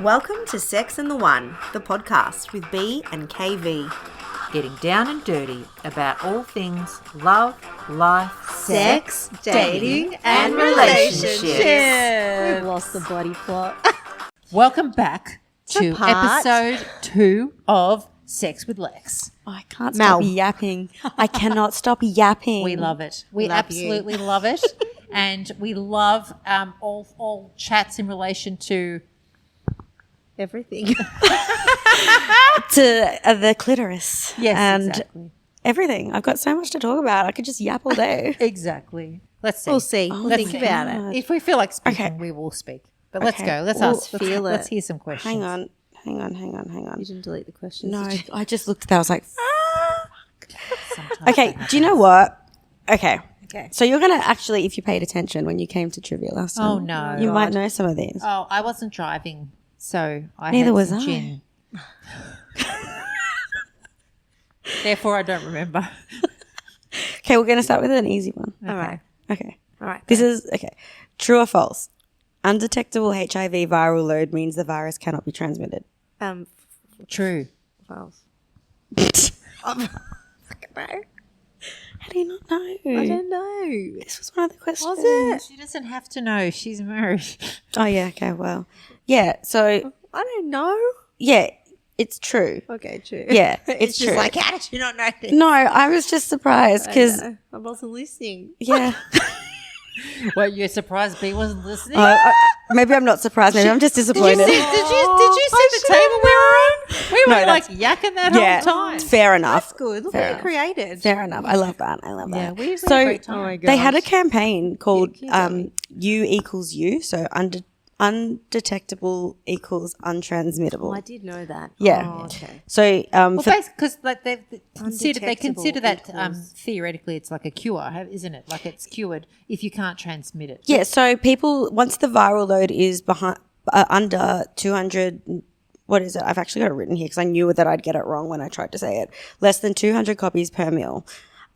Welcome to Sex and the One, the podcast with B and KV. Getting down and dirty about all things love, life, Sex, dating, and relationships. We've lost the bloody plot. Welcome back to part. episode 2 of Sex with Lex. I can't stop yapping. I cannot stop yapping. We love it. We Love absolutely love it. And we love all chats in relation to everything. To the clitoris. Yes, and exactly. everything. I've got so much to talk about. I could just yap all day. Exactly. Let's see. We'll see. We'll Let's think see. about it. If we feel like speaking, Okay. we will speak. But let's Okay. go. Let's We'll ask. feel Let's it. hear some questions. Hang on. You didn't delete the questions. No, did you? I just looked at that. I was like, Sometimes okay, that do you know happens. what? Okay. Okay. So you're going to actually, if you paid attention when you came to trivia last time. Oh, no. You might know some of these. Oh, I wasn't driving, so I Neither had was some I. gin. Therefore, I don't remember. Okay, we're going to start with an easy one. All right. Okay. All right. This is, okay. True or false? Undetectable HIV viral load means the virus cannot be transmitted. True. False. How do you not know? I don't know. This was one of the questions. Was it? She doesn't have to know. She's married. Oh, yeah. Okay, well. Yeah, so, I don't know. yeah, it's true. Okay, true. Yeah, it's it's just true. like, how did you not know this? No, I was just surprised because, I wasn't listening. yeah. Well, you're surprised B wasn't listening? Maybe I'm not surprised. Maybe I'm just disappointed. Did you see the table we were on? We were No, like yakking that Yeah, whole time. fair enough. That's good. Look Fair what you created. Fair enough. I love that. I love Yeah, that. we usually So have a great time. Oh my they had a gosh. campaign called you tell me. U equals U, so undetectable equals untransmittable. Oh, I did know that. Yeah. Oh, okay. So Well, for- basically, because like they consider that equals- theoretically it's like a cure, isn't it? Like it's cured if you can't transmit it. yeah, so people once the viral load is behind under 200. What is it? I've actually got it written here because I knew that I'd get it wrong when I tried to say it. Less than 200 copies per mil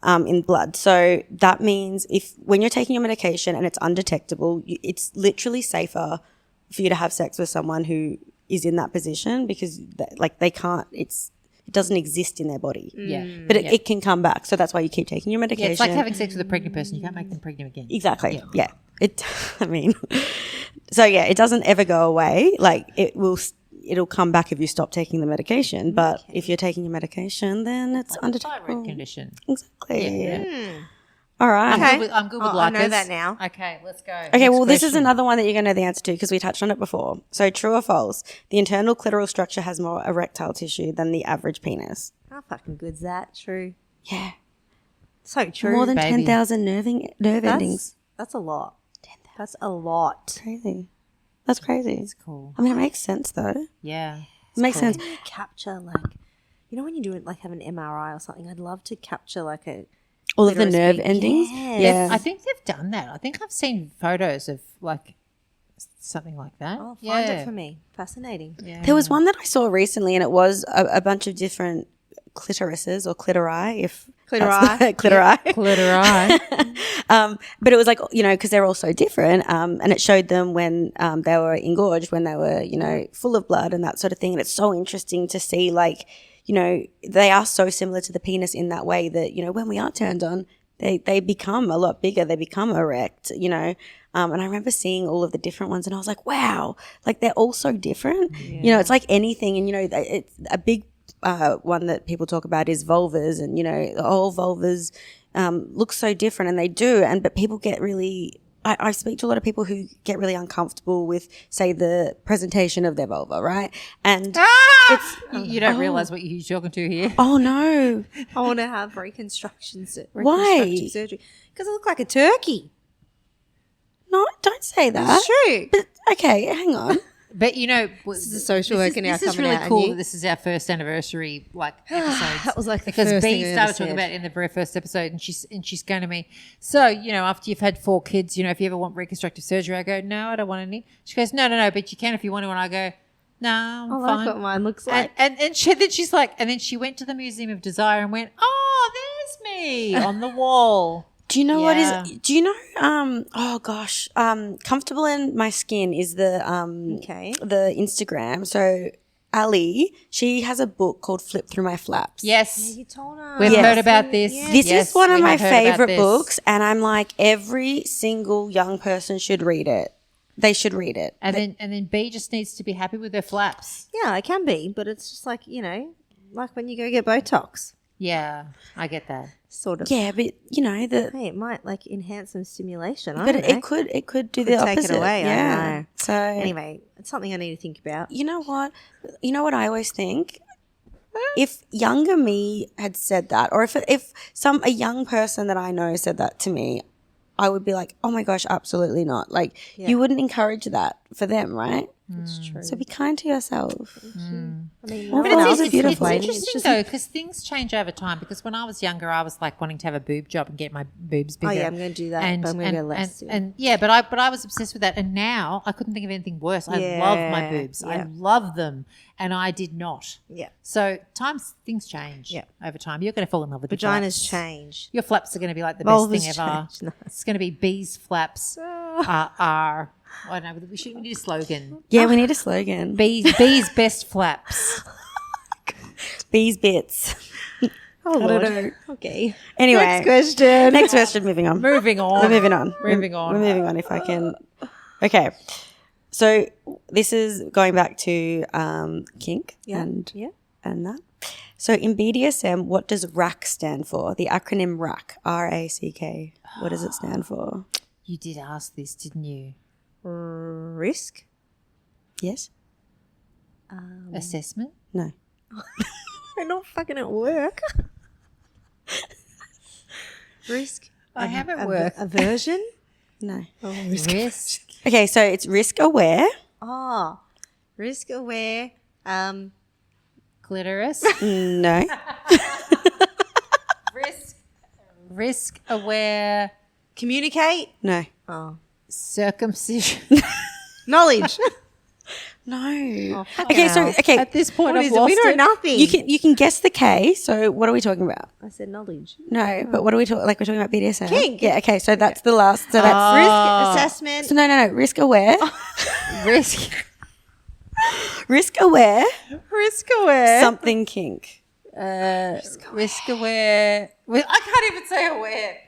in blood. So that means when you're taking your medication and it's undetectable, it's literally safer for you to have sex with someone who is in that position because they can't. It doesn't exist in their body. Yeah. But it can come back. So that's why you keep taking your medication. Yeah, it's like having sex with a pregnant person. You can't make them pregnant again. Exactly. Yeah. I mean, so yeah, it doesn't ever go away. Like it'll come back if you stop taking the medication. But if you're taking your medication, then it's Like a undetectable. thyroid condition. Exactly. Yeah. All right. I'm good with I know Lycos. that now. Okay, let's go. Okay, well, this is another one that you're going to know the answer to because we touched on it before. So true or false? The internal clitoral structure has more erectile tissue than the average penis. How fucking good's that? True. Yeah. So true. More than baby. 10,000 nerve endings. That's a lot. That's a lot. Crazy. That's crazy. It's cool. I mean, it makes sense though. Yeah. It makes sense. Capture when you do it like have an MRI or something. I'd love to capture like All of the clitoris nerve being- endings. Yes. Yeah. I think they've done that. I think I've seen photos of like something like that. Oh, find it for me. Fascinating. Yeah. There was one that I saw recently, and it was a bunch of different clitorises or clitori, if Clitori. that's- clitori. Clitori. But it was like because they're all so different, and it showed them when they were engorged, when they were full of blood and that sort of thing. And it's so interesting to see they are so similar to the penis in that way that when we are turned on, they become a lot bigger, they become erect, and I remember seeing all of the different ones and I was like, wow, like they're all so different. It's like anything, and it's a big one that people talk about is vulvas, and all vulvas look so different, and they do, but people get really I speak to a lot of people who get really uncomfortable with, say, the presentation of their vulva, right? And You don't realise what you're talking to here. oh no, I want to have reconstruction Why? surgery because I look like a turkey. no, don't say that. That's true. But okay, hang on. But This is a social worker now This is coming really out cool here. that this is our first anniversary episodes. That was like the because first B thing I started ever talking said. about it in the very first episode, and she's going to me. So after you've had 4 kids, if you ever want reconstructive surgery, I go, no, I don't want any. She goes, no, but you can if you want to, and I go, no, I'm I fine. like what mine looks like. And then she's like, and then she went to the Museum of Desire and went, oh, there's me on the wall. Do you know what Yeah. is? Do you know? Oh gosh. Comfortable in my skin is the Okay. the Instagram. So Ali, she has a book called Flip Through My Flaps. Yes. You told her. We've Yes. heard about this. This Yes, is one of we my have heard about favorite this. books, and I'm like, every single young person should read it. They should read it. And then B just needs to be happy with her flaps. Yeah, it can be, but it's just like, like when you go get Botox, Yeah, I get that. sort of. Yeah, but you know the. Hey, it might like enhance some stimulation. I But don't it know. could the Could take it opposite. away, I Yeah. know. So Anyway, it's something I need to think about. you know what? You know what I always think? If younger me had said that, or if a young person that I know said that to me, I would be like, oh my gosh, absolutely not. Like you wouldn't encourage that for them, right? That's true. So be kind to yourself. I mean, But no it's one easy- else is beautiful. It's complaining. interesting though, because things change over time. Because when I was younger, I was like wanting to have a boob job and get my boobs bigger. Oh yeah, I'm going to do that, but I'm going to go less. And yeah, but I was obsessed with that, and now I couldn't think of anything worse. I love my Yeah, boobs. I yeah. love them, and I did not. Yeah. So things change. Yeah. Over time, you're going to fall in love with your Vaginas flaps. change. Your flaps are going to be like the Vulvas best thing ever. change. No. It's going to be bees flaps are. I don't know. We need a slogan. Yeah, we need a slogan. Bees best flaps. Bees bits. Oh, I don't Lord. know. Okay. Anyway, Next question. Next question. Moving on. Moving on. We're moving on. Moving on. We're moving on. If I can. Okay. So this is going back to kink and that. So in BDSM, what does RACK stand for? The acronym RACK, RACK. What does it stand for? You did ask this, didn't you? Risk. Yes? Assessment. No. We're not fucking at work. Risk. I have at work. Aversion. No. Risk. Okay, so it's risk aware. Oh, risk aware. Clitoris. No. Risk aware. Communicate. No. Oh, Circumcision. knowledge. No. fuck Okay, it so out. okay. At this point, What I've is it? We lost know it. nothing. You can guess the K. So what are we talking about? I said knowledge. No, but what are we talking? Like we're talking about BDSM. Kink. Yeah. Okay. So that's the last. So that's Risk assessment. So no. Risk aware. Risk. Risk aware. Risk aware. Something kink. Risk aware. Well, I can't even say aware.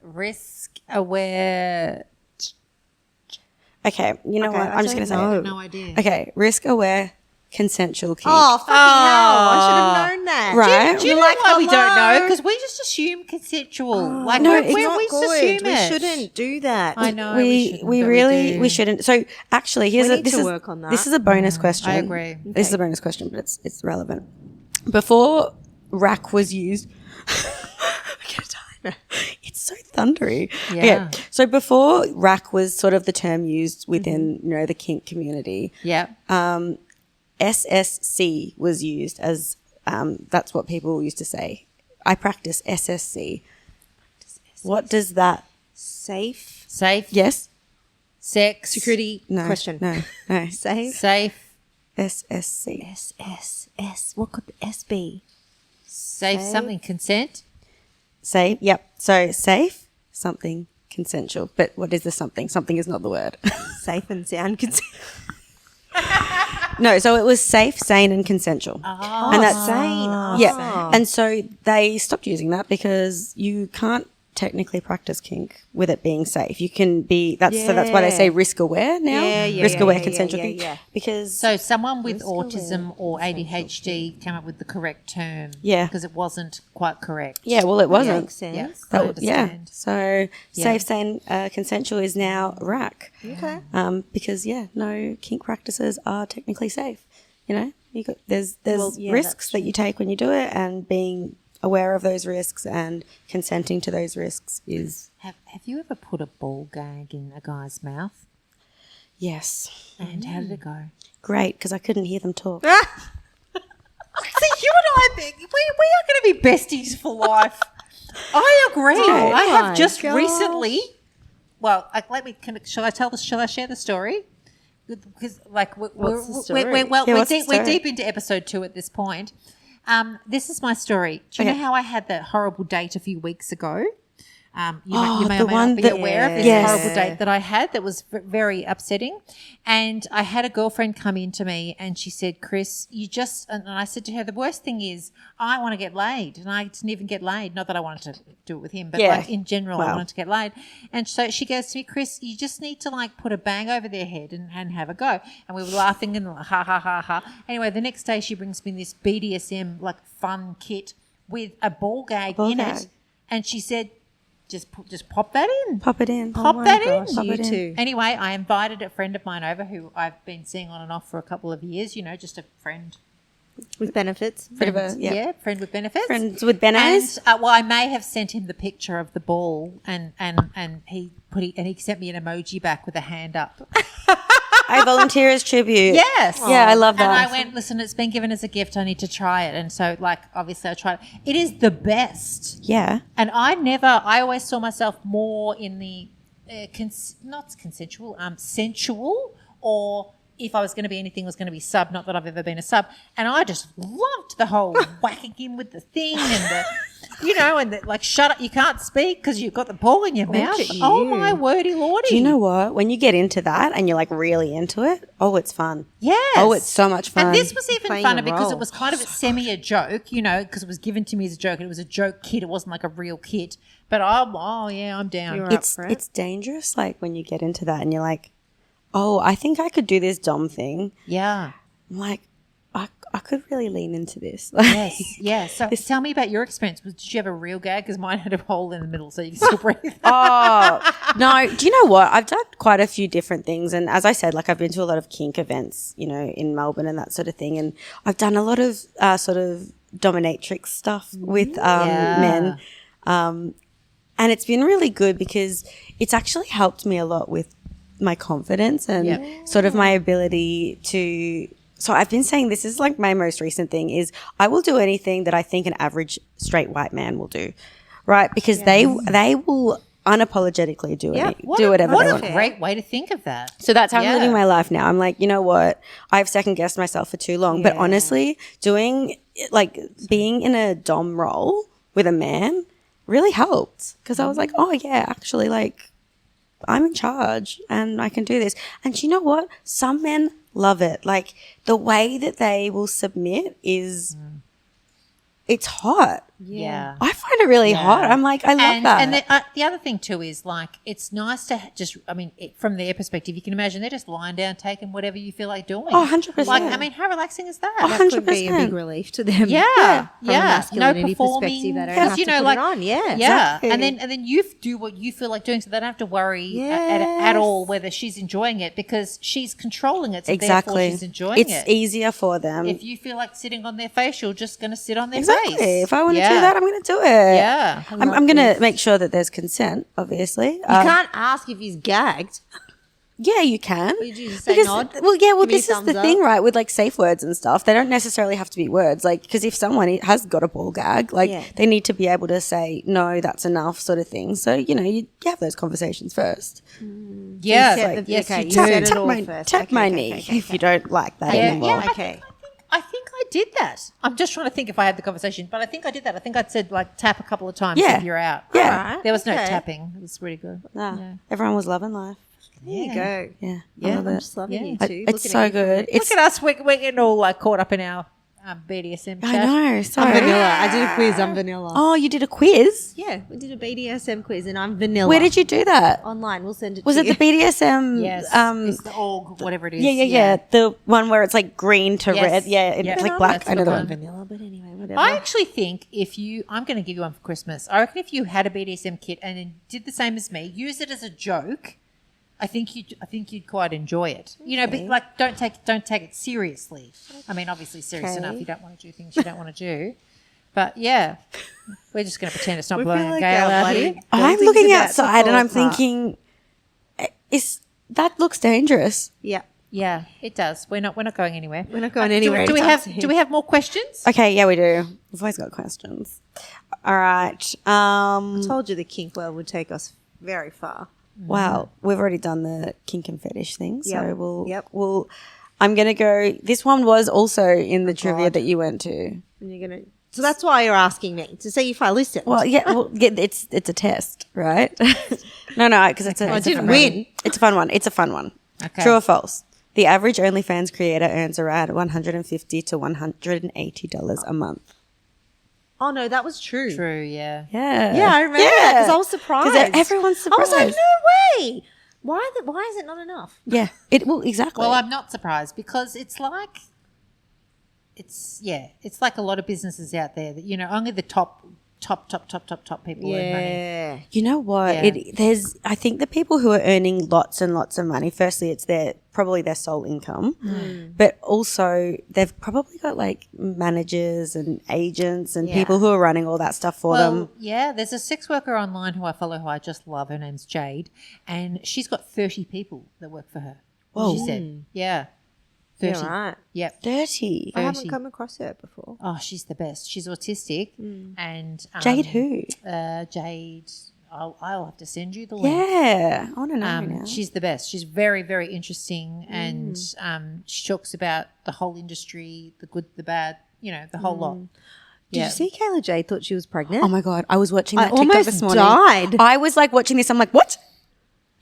Risk aware. Okay. You know Okay, what? I I'm just gonna don't say know. it. No idea. Okay. Risk aware. Consensual kink. Oh, fucking hell. I should have known that. Right. Do you know why we don't know? Because we just assume consensual. Like No, we it's not just assume We it. shouldn't do that. I know. we shouldn't, we but really do. we shouldn't. So actually, here's We a need this to is work on that. this is a bonus question. I agree. This is a bonus question, but it's relevant. Before rack was used, it's so thundery. Yeah. Okay, so before rack was sort of the term used within the kink community. Yeah. SSC was used as that's what people used to say. I practice SSC. What does that? Safe. Safe. Yes. Sex. Security No. question. No. Safe. Safe. SSC. S. What could the S be? Safe. Something. Consent. Safe. Yep. So safe, something, consensual. But what is the something? Something is not the word. Safe and sound consent. No. So it was safe, sane, and consensual. And that's sane. yeah. And so they stopped using that because you can't technically practice kink with it being safe. You can be so that's why they say risk aware now. Risk aware consensual kink. Because So someone with autism or ADHD came up with the correct term. Yeah. Because it wasn't quite correct. yeah, well it wasn't. Makes sense. Yes. That I was- yeah. understand. So safe, sane, consensual is now rack. Okay. Because no kink practices are technically safe. You know, there's Well, yeah, risks that's that you take when you do it, and being aware of those risks and consenting to those risks is Have you ever put a ball gag in a guy's mouth? yes, And how did it go? great because I couldn't hear them talk. See, you and I, we are going to be besties for life. I agree. Oh I have my just gosh. recently. Well, shall I share the story? Because What's the story? we're what's the we're story? deep into episode 2 at this point. This is my story. Do you know how I had that horrible date a few weeks ago? You may or the may one not be that- aware of this Yes. horrible date that I had that was very upsetting. And I had a girlfriend come in to me and she said, Chris, and I said to her, the worst thing is I want to get laid. And I didn't even get laid. Not that I wanted to do it with him, but Yeah. like in general, I Wow. wanted to get laid. And so she goes to me, Chris, you just need to like put a bang over their head and have a go. And we were laughing and ha, ha, ha, ha. Anyway, the next day she brings me this BDSM like fun kit with a ball gag Ball in gag. it. And she said, just pop that in. Pop it in. Pop that in. Pop it in. too. Anyway, I invited a friend of mine over who I've been seeing on and off for a couple of years, just a friend. With benefits. Bit of a, Yeah, friend with benefits. Friends with Benos. And, I may have sent him the picture of the ball and he sent me an emoji back with a hand up. I volunteer as tribute. Yes. Yeah, I love that. And I went, listen, it's been given as a gift. I need to try it. And so, like, obviously I tried it. It is the best. Yeah. And I always saw myself more in the not consensual, sensual, or if I was going to be anything, it was going to be sub. Not that I've ever been a sub. And I just loved the whole whacking him with the thing and the, and the, like, shut up, you can't speak because you've got the ball in your mouth. at Oh, you. my wordy lordy. Do you know what? When you get into that and you're like really into it, it's fun. Yes. Oh, it's so much fun. And this was even Playing funner a because it role. was kind of a joke, because it was given to me as a joke. And it was a joke kit. It wasn't like a real kit. But I'm down. You're up It's for it. it's dangerous, like when you get into that and you're like, oh, I think I could do this dom thing. Yeah. I'm like, I could really lean into this. Yes. Yeah. So tell me about your experience. Did you have a real gag? Because mine had a hole in the middle so you can still breathe. Oh, no. Do you know what? I've done quite a few different things. And as I said, like I've been to a lot of kink events, in Melbourne and that sort of thing. And I've done a lot of sort of dominatrix stuff with men. And it's been really good because it's actually helped me a lot with my confidence and sort of my ability to. So I've been saying this is like my most recent thing is I will do anything that I think an average straight white man will do, right? Because they will unapologetically do do whatever they want. What a great way to think of that. So that's how I'm living my life now. I'm like, you know what? I've second guessed myself for too long. But honestly, being in a dom role with a man really helped because I was like, oh yeah, actually, like I'm in charge and I can do this. And you know what? Some men love it. Like the way that they will submit is, it's hot. Yeah. I find it really hot. I'm like, I love that. And the other thing too is like it's nice to just, from their perspective, you can imagine they're just lying down, taking whatever you feel like doing. Oh, 100%. Like, how relaxing is that? That could be a 100%. big relief to them. Yeah, From a masculinity performing, perspective, they don't because, have to put it on. Yeah. Exactly. And then you do what you feel like doing, so they don't have to worry at Yes. all whether she's enjoying it because she's controlling it. So Exactly. therefore she's enjoying It's it. easier for them. If you feel like sitting on their face, you're just going to sit on their Exactly. face. If I want to do Yeah. that, I'm going to do it. Yeah. I'm going to make sure that there's consent, obviously. You can't ask if he's gagged. Yeah, you can. Would you just say nod? Well, yeah, well, Give me this is the thumbs thing, up? right, with like safe words and stuff. They don't necessarily have to be words. Like, because if someone has got a ball gag, like, they need to be able to say, no, that's enough, sort of thing. So, you have those conversations first. Yeah. set the- Yes, okay, you you do. set it all first. Tap Okay, my okay, knee okay, if you don't like that Yeah, anymore. yeah. Okay. I think I did that. I'm just trying to think if I had the conversation, but I think I did that. I think I said like tap a couple of times Yeah. if you're out. Yeah. Alright, There was no okay. tapping. It was really good. Nah, Yeah. everyone was loving life. There you go. Yeah, Yeah, I love I'm it. just loving Yeah. you too. It's looking so at you from good. Look at us. We're getting all like caught up in our BDSM chat. I know. I'm Sorry. vanilla. I did a quiz. I'm vanilla. Oh, you did a quiz? Yeah, we did a BDSM quiz, and I'm vanilla. Where did you do that? Online. We'll send it. Was to it you. the BDSM? Yes. it's the org, whatever it is. Yeah. The one where it's like green to Yes. red. Yeah, it's Yeah. like No, black. that's I know the the one. one. vanilla? But anyway, whatever. I actually think I'm going to give you one for Christmas. I reckon if you had a BDSM kit and then did the same as me, use it as a joke. I think you'd quite enjoy it. But like don't take it seriously. I mean, obviously serious Okay. enough. You don't want to do things you don't want to do. But yeah, we're just going to pretend it's not We blowing feel a like gale our out bloody- here. I'm Buildings looking about to outside and fall I'm apart. thinking, that looks dangerous. Yeah, Yeah, it does. We're not going anywhere. we're not going anywhere. Do we anytime have soon. more questions? Okay, yeah, we do. We've always got questions. All right. I told you the kink world would take us very far. Wow, we've already done the kink and fetish thing, so Yep. we'll. I'm gonna go. This one was also in the trivia God. that you went to. And you're gonna So that's why you're asking me to see if I listen. Well, it's a test, right? no, because it's a. I it's a didn't fun win. one. It's a fun one. It's a fun one. Okay. True or false? The average OnlyFans creator earns around $150 to $180 a month. Oh no, that was true. True, yeah. Yeah. Yeah, I remember that because I was surprised. Because everyone's I surprised. was like, no way. Why is it not enough? Yeah. Exactly. Well, I'm not surprised because it's like like a lot of businesses out there that, you know, only the top people earn money. Yeah. You know what? Yeah. I think the people who are earning lots and lots of money, firstly, it's probably their sole income, but also they've probably got like managers and agents and people who are running all that stuff for them. Yeah, there's a sex worker online who I follow who I just love. Her name's Jade, and she's got 30 people that work for her. Whoa. She said, yeah. 30. Yeah, right. Yep. Dirty. I haven't come across her before. Oh, she's the best. She's autistic. And Jade who? Jade, I'll have to send you the link. Yeah. I want to know now. She's the best. She's very, very interesting, and she talks about the whole industry, the good, the bad, you know, the whole lot. Did you see Kayla J thought she was pregnant? Oh my God. I was watching that I TikTok almost this morning. died. I was like watching this. I'm like, what?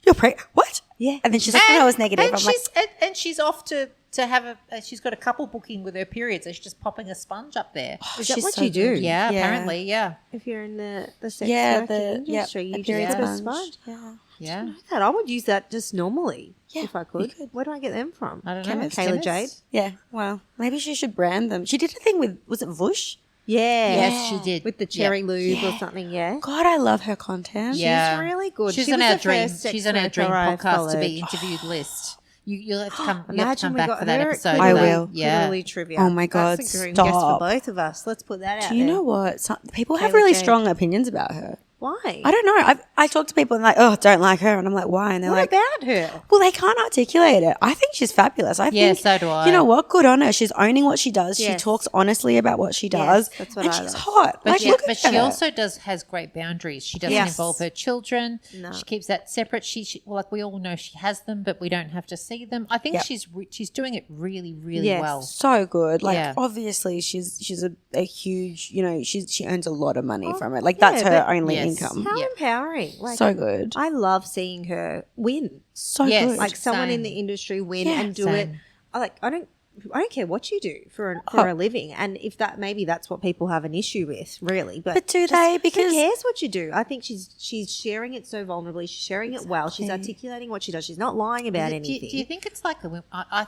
You're pregnant? What? Yeah. And then she's like, oh, I was negative. And I'm like, and she's off to have she's got a couple booking with her period, so she's just popping a sponge up there. Is that she's what so you do? good. Yeah, Yeah. apparently, yeah. If you're in the sex working industry, you period just get a sponge. sponge. Yeah. That I would use that just normally if I you could. could. Where do I get them from? I don't know. Kayla Jade. Yeah. Well, maybe she should brand them. She did a thing with, was it Vush? Yeah. Yes, she did. With the cherry Yeah. lube or something, yeah. God, I love her content. Yeah. She's really good. She's She on was our the dream. first sex She's on our dream worker I podcast to be followed. interviewed list. You'll have to come. You have to Imagine come we back got for that her at episode. I with will. that. Yeah. Literally trivia. Oh my God, That's a dream guest for stop. both of us. Let's put that out Do you there. know what? People have Kayla really Jade. strong opinions about her. Why? I don't know. I talk to people and like, oh, don't like her. And I'm like, why? And they're What like, about her? well, they can't articulate it. I think she's fabulous. I Yeah, think, so do I. You know what? Good on her. She's owning what she does. She Yes. talks honestly about what she does. that's what and I she's love. hot. But, Like, look but at she her. also has great boundaries. She doesn't Yes. involve her children. No. She keeps that separate. Well, like we all know she has them, but we don't have to see them. I think Yep. she's doing it really, really Yes. well. So good. Like, Yeah. obviously, she's a huge, you know, she earns a lot of money from it. Like, yeah, that's her but- only Yes. income. How Yeah. empowering. Like, So good. I love seeing her win. So Yes. good. Like someone in Same. the industry win Yeah, and do it. same. I don't care what you do for a living, and if maybe that's what people have an issue with, really. But do they? Because- who cares what you do? I think she's sharing it so vulnerably. She's sharing it well. She's articulating what she does. She's not lying about Do anything. you think it's like I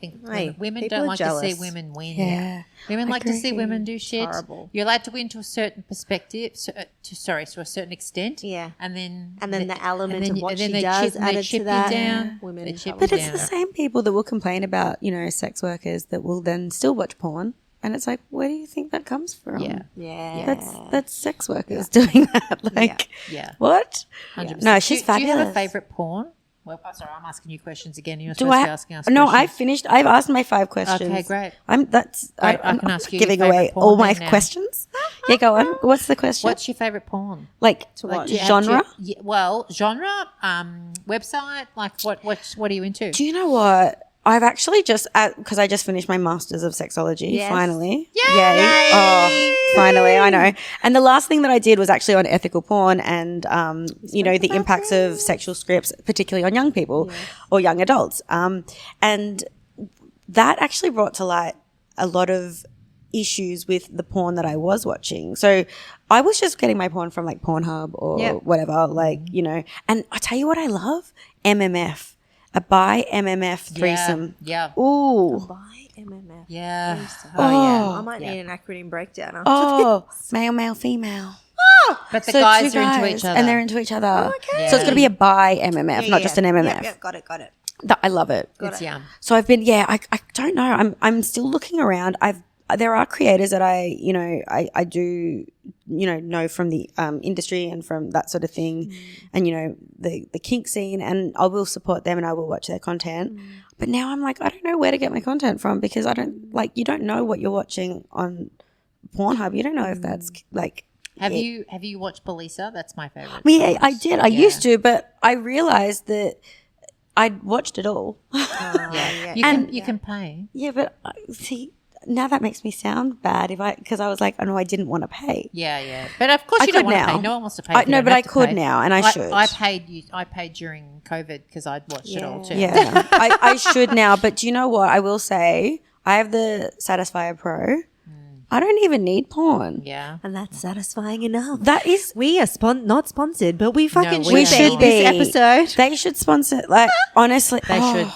think Hey, women people don't are like jealous. to see women win. Yeah, Women I like to see agree. women do shit. horrible. You're allowed to win to a certain perspective, to a certain extent. Yeah. and then the element of what and then she they does chip, they added chip to that. you down. Women They chip But you it's down. the same people that will complain about, you know, sex workers that will then still watch porn. And it's like, where do you think that comes from? Yeah. Yeah. That's sex workers doing that. Like, Yeah. what? 100%. No, she's Do you have a fabulous. favorite porn? Well, sorry, I'm asking you questions again. You're Do supposed to be I? asking us No, questions. I finished. I've asked my 5 questions. Okay, great. I'm can ask you your giving favourite away porn all my then now. questions. Yeah, go on. What's the question? What's your favorite porn? like Like, do you have- genre? do you- well, genre, website. Like, what are you into? Do you know what? I've actually just, because I just finished my Masters of Sexology, Yes. finally. Yay! Oh, finally, I know. And the last thing that I did was actually on ethical porn and, you know, the impacts of sexual scripts, particularly on young people or young adults. And that actually brought to light a lot of issues with the porn that I was watching. So I was just getting my porn from like Pornhub or whatever, like, you know. And I tell you what I love? MMF. A bi MMF threesome. Yeah. Ooh. By MMF. Yeah. I might need an acronym breakdown after Oh, male, female. But the So guys two are into guys, each other. and they're into each other. okay. So it's got to be a bi MMF, not just an MMF. Yep, got it. I love it. It's yum. So I've been, I don't know. I'm still looking around. There are creators that I do, know from the industry and from that sort of thing, and the kink scene, and I will support them and I will watch their content. But now I'm like, I don't know where to get my content from because I don't you don't know what you're watching on Pornhub. You don't know if that's like. Have you watched Belisa? That's my favorite. Yeah, I did. I used to, but I realized that I'd watched it all. Yeah. You can pay. Yeah, but see, now that makes me sound bad because I was like, oh no, I didn't want to pay. Yeah. But of course I you don't could want to now. pay. No one wants to pay. I- if you no, don't but have I to could pay. now, and I should. I paid during COVID because I'd watched it all too. Yeah, I should now. But do you know what? I will say I have the Satisfyer Pro. I don't even need porn. Yeah. And that's satisfying enough. That is. We are not sponsored, but we fucking we should don't. be this episode. They should sponsor. Like honestly, They should.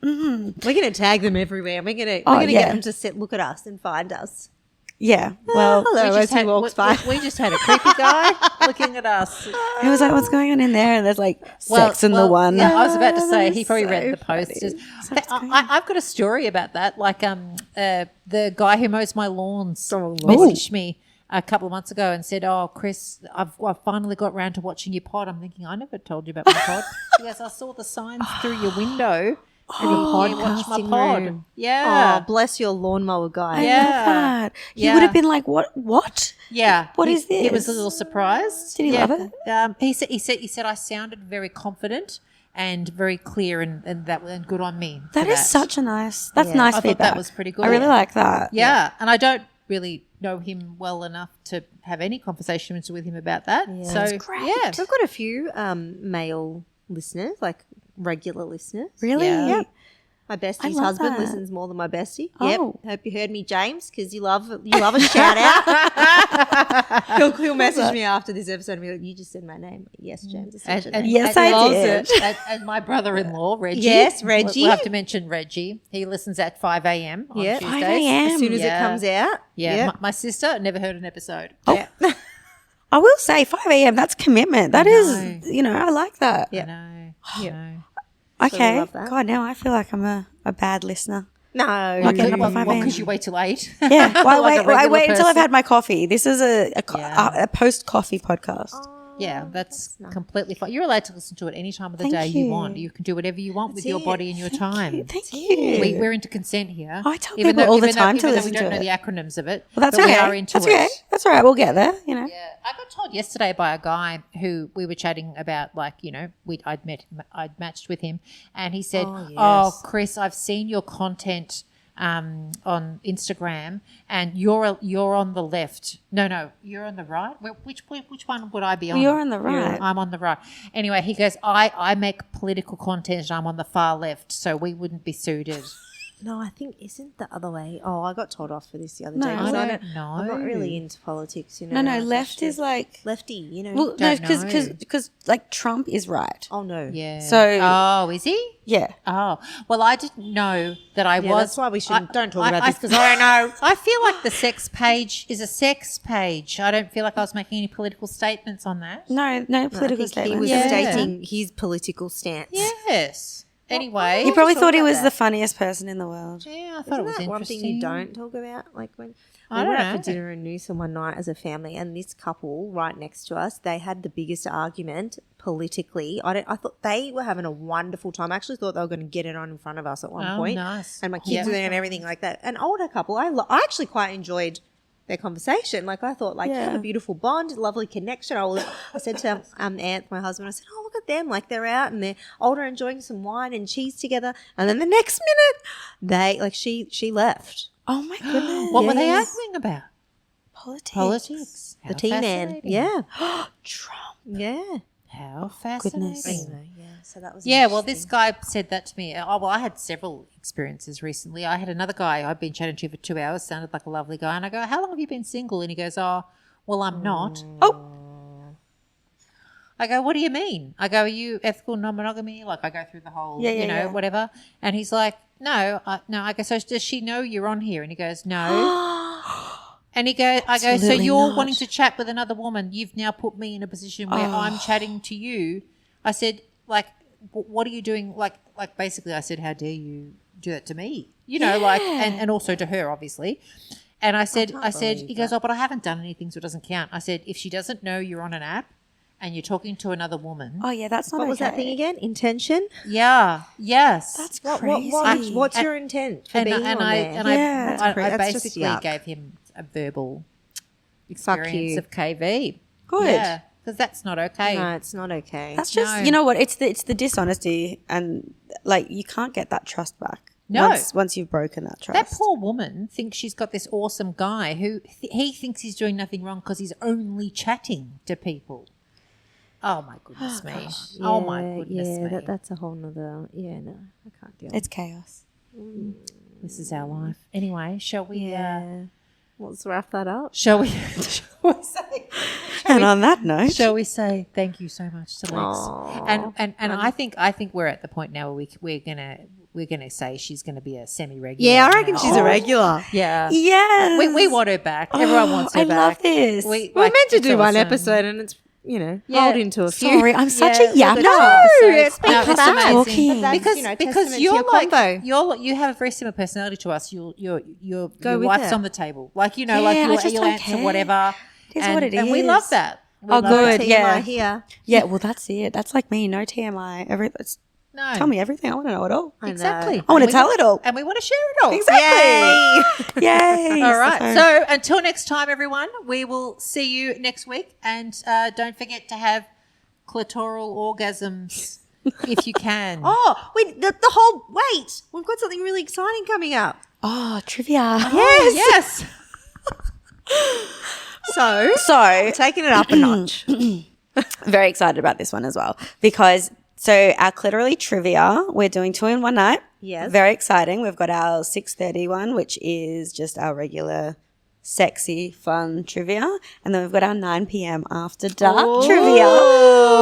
We're gonna tag them everywhere. We're gonna yeah. get them to look at us and find us. Yeah. Well, Hello, as he walks by. We just had a creepy guy looking at us. it was like, what's going on in there? And there's like sex in the one. Yeah, I was about to say that he is probably so read the post. funny. Just- So it's great. I've got a story about that. Like the guy who mows my lawns Oh. messaged me a couple of months ago and said, "Oh, Chris, I've finally got round to watching your pod." I'm thinking, I never told you about my pod. He goes, I saw the signs through your window. And you watch my podcasting pod. room. Yeah. Oh, bless your lawnmower guy. I Yeah. love that. He Yeah. would have been like, what? Yeah. What He- is He was a this? little surprised. Did he Yeah. love it? He said I sounded very confident and very clear and good on me. That for is such a nice. That's nice I feedback. thought that was pretty good. I really like that. Yeah. And I don't really know him well enough to have any conversations with him about that. So That's great. yeah. We've got a few male listeners, like regular listeners. Really? Yeah. Yep. My bestie's love husband that. listens more than my bestie. Oh. Yep. Hope you heard me, James, because you love a shout out. he'll message me after this episode and be like, "You just said my name." Yes, James. I said your name. Yes, I loves did. it. And my brother-in-law, Reggie. Yes, Reggie. We'll have to mention Reggie. He listens at 5 a.m. on Yeah. Tuesdays. 5 a.m. As soon as Yeah. it comes out. Yeah. Yep. My sister never heard an episode. Yeah. I will say 5 a.m. That's commitment. That is, I like that. Yeah. I know. I know. Okay. love that. God, now I feel like I'm a bad listener. No. Like getting up at 5 a.m. Because you wait till 8. Yeah. Well, Like a I regular wait until I've person. had my coffee. This is a Yeah. post-coffee podcast. Yeah, that's completely fine. You're allowed to listen to it any time of the Thank day you you. want. You can do whatever you want with your it. body and your time. Thank you. We're into consent here. I tell people all the time to even listen though we to don't know it. the acronyms of it. Well, that's but okay. We are into That's it. okay. That's all right. We'll get there, Yeah, I got told yesterday by a guy who we were chatting about, I'd matched with him, and he said, "Oh, Chris, I've seen your content on Instagram, and you're on the left. No, you're on the right. Which one would I be on? You're on the right. I'm on the right. Anyway, he goes, I make political content, and I'm on the far left, so we wouldn't be suited. No, I think isn't the other way. Oh, I got told off for this the other No, day. I 'cause don't I'm not know. really into politics, you know. No, I left should- is like... lefty, you know. Well, no, Don't know. because like Trump is right. oh no. Yeah. So- oh, is he? Yeah. Oh, well, I didn't know that I Yeah, was. that's why we shouldn't. Don't talk I- about I- this because I don't know. I feel like the sex page is a sex page. I don't feel like I was making any political statements on that. No political I think he statements. was Yeah. stating his political stance. Yes. Anyway. You probably talk thought he about was that. the funniest person in the world. Yeah, I thought it was Isn't that one interesting. thing you don't talk about? Like when I we were don't out know. for dinner in Newsom one night as a family, and this couple right next to us, they had the biggest argument politically. I thought they were having a wonderful time. I actually thought they were going to get it on in front of us at one Oh, point. nice. And my kids Yeah. were there and everything like that. An older couple, I actually quite enjoyed their conversation. Like I thought, like you have Yeah. a beautiful bond, lovely connection. I said to Ant, my husband, I said, "Oh, look at them! Like they're out and they're older, enjoying some wine and cheese together." And then the next minute, she left. Oh my goodness. What were they Yes. arguing about? Politics. Politics. The T-man, fascinating. yeah, Trump. yeah. How fascinating. Goodness. Anyway, yeah. So that was Yeah, well, this guy said that to me. Oh, well, I had several experiences recently. I had another guy I'd been chatting to for 2 hours, sounded like a lovely guy. And I go, "How long have you been single?" And he goes, "Oh, well, I'm not." Oh, I go, "What do you mean?" I go, "Are you ethical non-monogamy?" Like I go through the whole, Yeah, yeah, yeah. whatever. And he's like, "No, no." I go, "So does she know you're on here?" And he goes, "No." And I go, "So Absolutely you're not. wanting to chat with another woman? You've now put me in a position where I'm chatting to you." I said, "Like, what are you doing?" Like basically, I said, "How dare you do that to me?" And also to her, obviously. And I said, he goes, "Oh, but I haven't done anything, so it doesn't count." I said, "If she doesn't know you're on an app and you're talking to another woman, oh yeah, that's not What was that okay. thing again? Intention. yeah, yes, That's What, crazy. what's your intent for and being on there? Yeah. I That's just basically yuck. gave him a verbal Fuck experience you. of KV. Good. Yeah, because that's not okay. No, it's not okay. That's just No. you know what? It's the dishonesty, and like you can't get that trust back. No. Once you've broken that trust. That poor woman thinks she's got this awesome guy who he thinks he's doing nothing wrong because he's only chatting to people. Oh, my goodness me. Oh, my goodness me. That's a whole nother. Yeah, no, I can't deal. It's chaos. This is our life. Anyway, shall we... Let's wrap that up. Shall we say... And on that note, Shall we say thank you so much to Lex? And I think we're at the point now where we're gonna say she's gonna be a semi-regular. Yeah, I reckon now. she's a regular. Yeah, yes, we want her back. Everyone wants her I back. love this. We're meant to it's do one awesome. episode, and it's rolled into a few. Sorry, I'm such a Yeah, yapper. no, it's been it's bad. amazing. But that's, because testament because to you're your like combo. you have a very similar personality to us. Your Go with life's it. on the table. Like Yeah, I just you'll don't answer care. whatever. It is and, what it and we is. love that. We Oh, love good. it. Yeah. Here. Yeah, well, that's it. That's like me. No TMI. No, Tell me everything. I want to know it all. exactly. I want And to tell it all. and we want to share it all. Exactly. Yay. All right. So until next time, everyone, we will see you next week. And don't forget to have clitoral orgasms if you can. Oh, wait, the whole wait. We've got something really exciting coming up. Oh, trivia. Yes. So So taking it up a notch. very excited about this one as well because our clitorally trivia, we're doing 2 in one night. Yes. Very exciting. We've got our 6:30 one, which is just our regular sexy, fun trivia. And then we've got our 9 p.m. after dark trivia,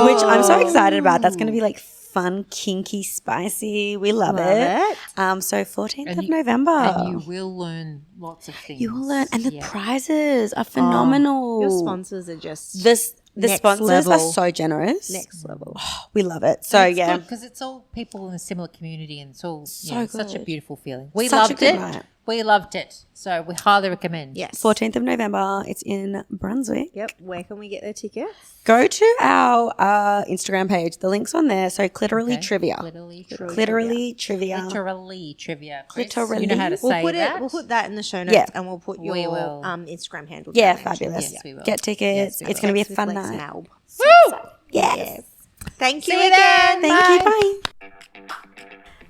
which I'm so excited about. That's going to be like fun, kinky, spicy. We love it. So 14th of November. And you will learn lots of things. You will learn. And the prizes are phenomenal. Your sponsors are just The next sponsors level. are so generous. next level. We love it. So yeah. because it's all people in a similar community, and it's all So such a good. beautiful feeling. We Such a loved good it. night. We loved it. So we highly recommend. Yes. 14th of November. It's in Brunswick. Yep. Where can we get their tickets? Go to our Instagram page. The link's on there. So clitorally trivia. Literally, Clitorally trivia. literally trivia. Chris. Clitorally. You know how to We'll say put that. it. We'll put that in the show notes, Yeah. and we'll put We your will. Instagram handle. Yeah, down there. fabulous. Yes, we will. Get tickets. Yes, we it's will. going to be a With fun Lex night. and Al. Woo! Yes. Thank you See you again. then. Thank you. Bye.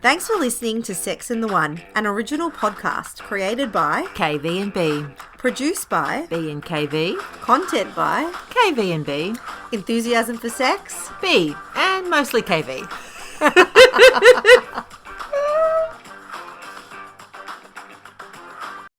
Thanks for listening to Sex in the One, an original podcast created by, KV and B, produced by, B and KV, content by, KV and B, enthusiasm for sex, B, and mostly KV.